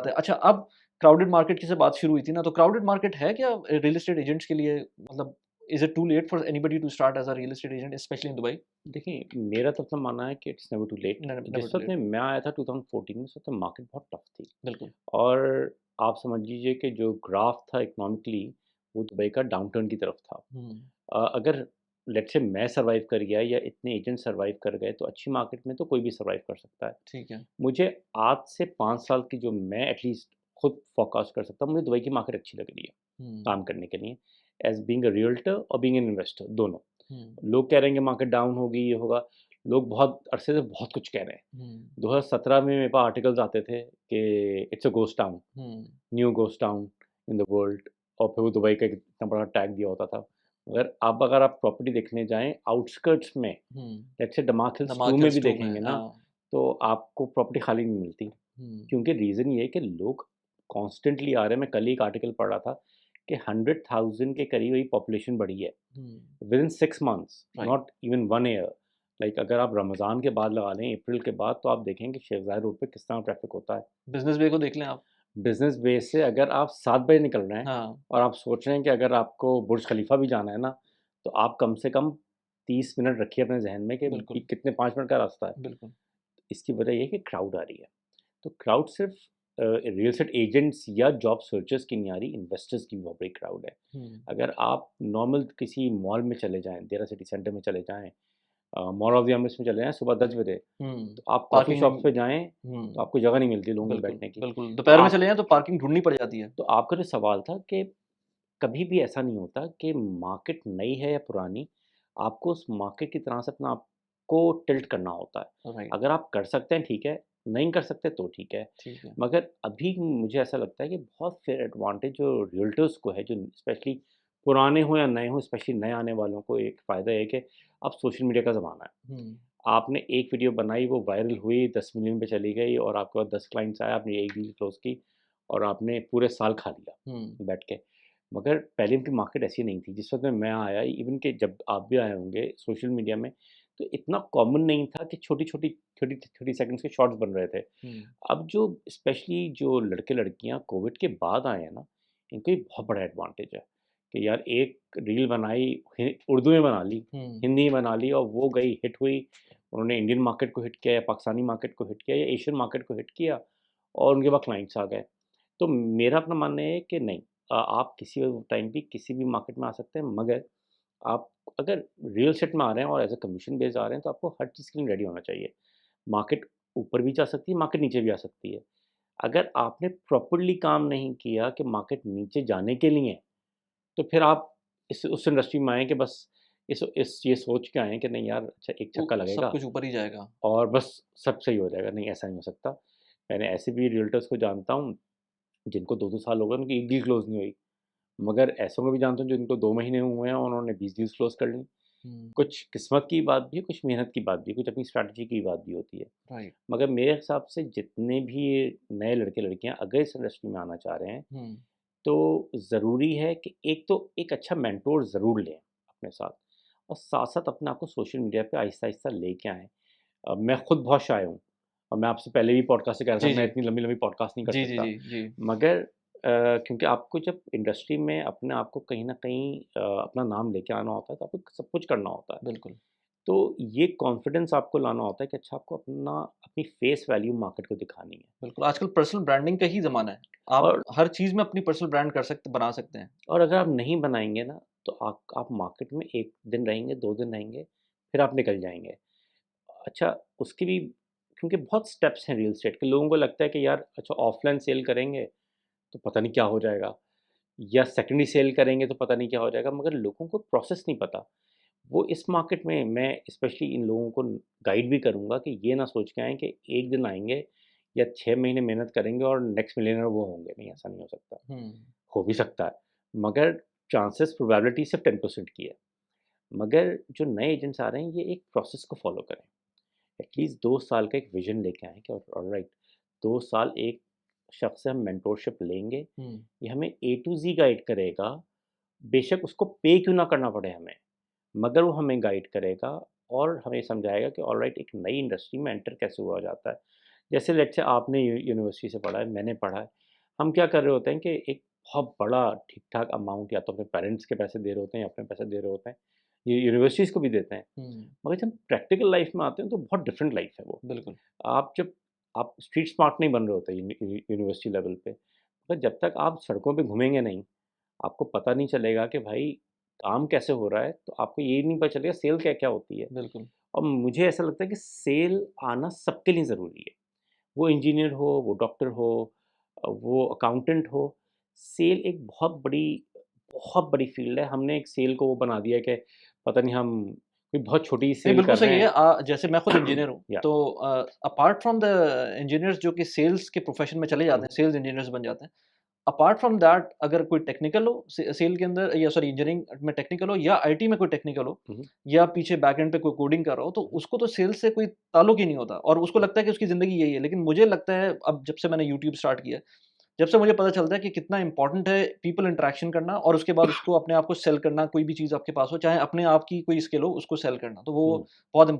है। अच्छा, अब क्राउडेड मार्केट की से बात शुरू हुई थी ना, तो क्राउडेड मार्केट है क्या रियल एस्टेट एजेंट्स के लिए? मतलब is it too late for anybody to start as a real estate agent specially in Dubai? देखिए, मेरा तो अपना मानना है कि it's never too late. Never जिस टू वक़्त में लेट। मैं आया था 2014 में, उस वक़्त मार्केट बहुत टफ़ थी बिल्कुल। और आप समझ लीजिए कि जो ग्राफ था इकोनॉमिकली, वो दुबई का डाउनटर्न की तरफ था। हुँ। अगर लेट्स से मैं सर्वाइव कर गया या इतने एजेंट सर्वाइव कर गए, तो अच्छी मार्केट में तो कोई भी सर्वाइव कर सकता है। ठीक है। मुझे आज से 5 साल की जो मैं एटलीस्ट खुद फोरकास्ट कर सकता हूँ, मुझे दुबई की मार्केट अच्छी लग रही है, हुँ, काम करने के लिए, एज़ बीइंग अ रियल्टर और बीइंग एन इन्वेस्टर दोनों। हुँ, लोग कह रहे हैं कि मार्केट डाउन होगी, ये होगा। लोग बहुत अरसे से बहुत कुछ कह रहे हैं। हुँ, 2017 में मेरे पास आर्टिकल्स आते थे कि it's a ghost town, hmm, new ghost town in the world, और फिर वो दुबई का एक इतना बड़ा टैग दिया होता था। मगर अब अगर आप प्रॉपर्टी देखने जाएँ आउटस्कर्ट्स में, हुँ। लेट्स से दमाक हिल्स 2 धमाके में भी स्टू में, देखेंगे ना, हाँ। तो आपको प्रॉपर्टी खाली नहीं मिलती। हुँ, क्योंकि रीज़न ये है कि लोग कॉन्स्टेंटली आ रहे हैं। मैं कल ही एक आर्टिकल पढ़ रहा था कि 100,000 के करीब ही पॉपुलेशन बढ़ी है हुँ, within 6 months, right. Not even 1 year. Like अगर आप रमज़ान के बाद लगा लें, अप्रैल के बाद, तो आप देखें कि शेख रोड पे किस तरह ट्रैफ़िक होता है। बिज़नेस वे को देख लें आप। बिज़नेस बेस से अगर आप 7 बजे निकल रहे हैं हाँ, और आप सोच रहे हैं कि अगर आपको बुर्ज खलीफा भी जाना है ना, तो आप कम से कम 30 मिनट रखिए अपने ज़हन में कि बिल्कुल, कितने 5 मिनट का रास्ता है। बिल्कुल। इसकी वजह ये है कि क्राउड आ रही है। तो क्राउड सिर्फ रियल एस्टेट एजेंट्स या जॉब सर्चर्स की नहीं आ रही, इन्वेस्टर्स की भी बहुत बड़ी क्राउड है। हुँ, अगर आप नॉर्मल किसी मॉल में चले जाएँ, देरा सिटी सेंटर में चले जाएँ, मॉल ऑफ द अमिस में चले जाएँ सुबह 10 बजे, हुँ। तो आप कॉफ़ी शॉप्स पार्किंग। पे जाएँ, तो हुँ, आपको जगह नहीं मिलती लोगों के बिल्कुल, बैठने की। बिल्कुल। तो दोपहर में आप चले जाएँ तो पार्किंग ढूँढनी पड़ जाती है। तो आपका जो सवाल था कि कभी भी ऐसा नहीं होता कि मार्केट नई है या पुरानी, आपको उस मार्केट की तरह से अपना आपको टिल्ट करना होता है। राइट, अगर आप कर सकते हैं ठीक है, नहीं कर सकते तो ठीक है। ठीक है। मगर अभी मुझे ऐसा लगता है कि बहुत फेयर एडवांटेज जो रियल्टर्स को है, जो स्पेशली पुराने हों या नए हों, स्पेशली नए आने वालों को एक फ़ायदा है कि अब सोशल मीडिया का ज़माना है। हुँ, आपने एक वीडियो बनाई, वो वायरल हुई, 10 मिलियन पे चली गई और आपके पास 10 क्लाइंट्स आए, आपने एक डील क्लोज़ की और आपने पूरे साल खा हुँ, लिया बैठ के। मगर पहले की मार्केट ऐसी नहीं थी। जिस वक़्त में मैं आया, इवन कि जब आप भी आए होंगे सोशल मीडिया में, तो इतना कॉमन नहीं था कि छोटी-छोटी 30 सेकंड्स के शॉर्ट्स बन रहे थे। हुँ, अब जो स्पेशली जो लड़के-लड़कियाँ कोविड के बाद आए हैं ना, इनको एक बहुत बड़ा एडवांटेज है कि यार एक रील बनाई, उर्दू में बना ली, हुँ, हिंदी में बना ली और वो गई, हिट हुई। उन्होंने इंडियन मार्केट को हिट किया या पाकिस्तानी मार्केट को हिट किया या एशियन मार्केट को हिट किया और उनके पास क्लाइंट्स आ गए। तो मेरा अपना मानना है कि नहीं, आप किसी भी टाइम पे किसी भी मार्केट में आ सकते हैं, मगर आप अगर रियल एस्टेट में आ रहे हैं और एज़ अ कमीशन बेस्ड आ रहे हैं, तो आपको हर चीज़ के लिए रेडी होना चाहिए। मार्केट ऊपर भी जा सकती है, मार्केट नीचे भी आ सकती है। अगर आपने प्रॉपर्ली काम नहीं किया कि मार्केट नीचे जाने के लिए है, तो फिर आप इस उस इंडस्ट्री में आएँ कि बस इस ये सोच के आएँ कि नहीं यार, अच्छा एक छक्का सब लगेगा कुछ ऊपर ही जाएगा। और बस सब सही हो जाएगा। नहीं, ऐसा नहीं हो सकता। मैंने ऐसे भी रियल्टर्स को जानता हूँ, जिनको 2-2 साल हो गए, उनकी एक डील क्लोज़ नहीं हुई। मगर ऐसों को भी जानता हूँ जिनको 2 महीने हुए हैं और उन्होंने 20 डील्स क्लोज़ कर ली। हुँ, कुछ किस्मत की बात भी है, कुछ मेहनत की बात भी है, कुछ अपनी स्ट्रैटेजी की बात भी होती है। राइट। मगर मेरे हिसाब से जितने भी ये नए लड़के-लड़कियाँ अगर इस इंडस्ट्री में आना चाह रहे हैं, हुँ, तो ज़रूरी है कि एक तो एक अच्छा मेंटर ज़रूर लें अपने साथ और साथ-साथ अपने आप को सोशल मीडिया पे आहिस्ता-आहिस्ता लेके आएँ। मैं खुद बहुत शाय हूँ और मैं आपसे पहले भी पॉडकास्ट से कह रहा जी, था, मैं जी। इतनी लंबी-लंबी पॉडकास्ट नहीं कर जी, जी, सकता। जी, जी। मगर क्योंकि आपको जब इंडस्ट्री में अपने आप को कहीं न कहीं अपना नाम लेके आना होता है, तो आपको सब कुछ करना होता है। बिल्कुल, तो ये कॉन्फिडेंस आपको लाना होता है कि अच्छा, आपको अपनी फेस वैल्यू मार्केट को दिखानी है। बिल्कुल। आजकल पर्सनल ब्रांडिंग का ही ज़माना है। आप और हर चीज़ में अपनी पर्सनल ब्रांड बना सकते हैं। अगर आप नहीं बनाएँगे ना, तो आप मार्केट में 1 दिन रहेंगे, 2 दिन रहेंगे, फिर आप निकल जाएँगे। अच्छा, उसके भी क्योंकि बहुत स्टेप्स हैं रियल एस्टेट के। लोगों को लगता है कि यार अच्छा, ऑफ़लाइन सेल करेंगे, तो पता नहीं क्या हो जाएगा, या सेकेंडरी सेल करेंगे तो पता नहीं क्या हो जाएगा, मगर लोगों को प्रोसेस नहीं पता। वो इस मार्केट में मैं स्पेशली इन लोगों को गाइड भी करूँगा कि ये ना सोच के आएँ कि एक दिन आएँगे या 6 महीने मेहनत करेंगे और नेक्स्ट मिलियनेयर वो होंगे। नहीं, ऐसा नहीं हो सकता। हुँ, हो भी सकता है, मगर चांसेस प्रोबेबिलिटी सिर्फ़ 10% की है। मगर जो नए एजेंट्स आ रहे हैं, ये एक प्रोसेस को फ़ॉलो करें। एटलीस्ट 2 साल का एक विज़न लेके आएँ कि ऑलराइट, 2 साल एक शख्स से हम मेंटोरशिप लेंगे, हुँ, ये हमें ए टू ज़ी गाइड करेगा, बेशक उसको पे क्यों ना करना पड़े हमें, मगर वो हमें गाइड करेगा और हमें समझाएगा कि ऑलराइट, एक नई इंडस्ट्री में एंटर कैसे हुआ जाता है। जैसे लेट्स से आपने यूनिवर्सिटी से पढ़ा है, मैंने पढ़ा है, हम क्या कर रहे होते हैं कि एक बहुत बड़ा ठीक-ठाक अमाउंट या तो अपने पेरेंट्स के पैसे दे रहे होते हैं या अपने पैसे दे रहे होते हैं, ये यूनिवर्सिटीज़ को भी देते हैं। हुँ, मगर जब प्रैक्टिकल लाइफ में आते हैं तो बहुत डिफरेंट लाइफ है वो। बिल्कुल, आप जब आप स्ट्रीट स्मार्ट नहीं बन रहे होते यूनिवर्सिटी लेवल पे, पर जब तक आप सड़कों पे घूमेंगे नहीं, आपको पता नहीं चलेगा कि भाई काम कैसे हो रहा है, तो आपको ये नहीं पता चलेगा सेल क्या-क्या होती है। बिल्कुल। और मुझे ऐसा लगता है कि सेल आना सबके लिए ज़रूरी है। वो इंजीनियर हो, वो डॉक्टर हो, वो अकाउंटेंट हो, सेल एक बहुत बड़ी फ़ील्ड है। हमने एक सेल को वो बना दिया है कि पता नहीं हम कोई बहुत छोटी नहीं, सेल बिल्कुल कर रहे सही है। हैं। जैसे मैं खुद इंजीनियर हूँ, या तो अपार्ट फ्रॉम द इंजीनियर्स जो कि सेल्स के प्रोफ़ेशन में चले जाते हुँ, हैं, सेल्स इंजीनियर्स बन जाते हैं। अपार्ट फ्रॉम दैट अगर कोई टेक्निकल हो सेल के अंदर या सॉरी इंजीनियरिंग में टेक्निकल हो या आईटी में कोई टेक्निकल हो हुँ, हुँ, या पीछे बैकएंड पे कोई कोडिंग कर रहा हो, तो हुँ, उसको तो सेल्स से कोई ताल्लुक ही नहीं होता और उसको हुँ, लगता है कि उसकी ज़िंदगी यही है। लेकिन मुझे लगता है अब जब से मैंने यूट्यूब स्टार्ट किया है, जब से मुझे पता चलता है कि कितना इम्पोर्टेंट है पीपल इंटरैक्शन करना और उसके बाद उसको अपने आप को सेल करना, कोई भी चीज़ आपके पास हो, चाहे अपने आप की कोई स्किल हो, उसको सेल करना। तो वो हुँ। बहुत इम्पोर्टेंट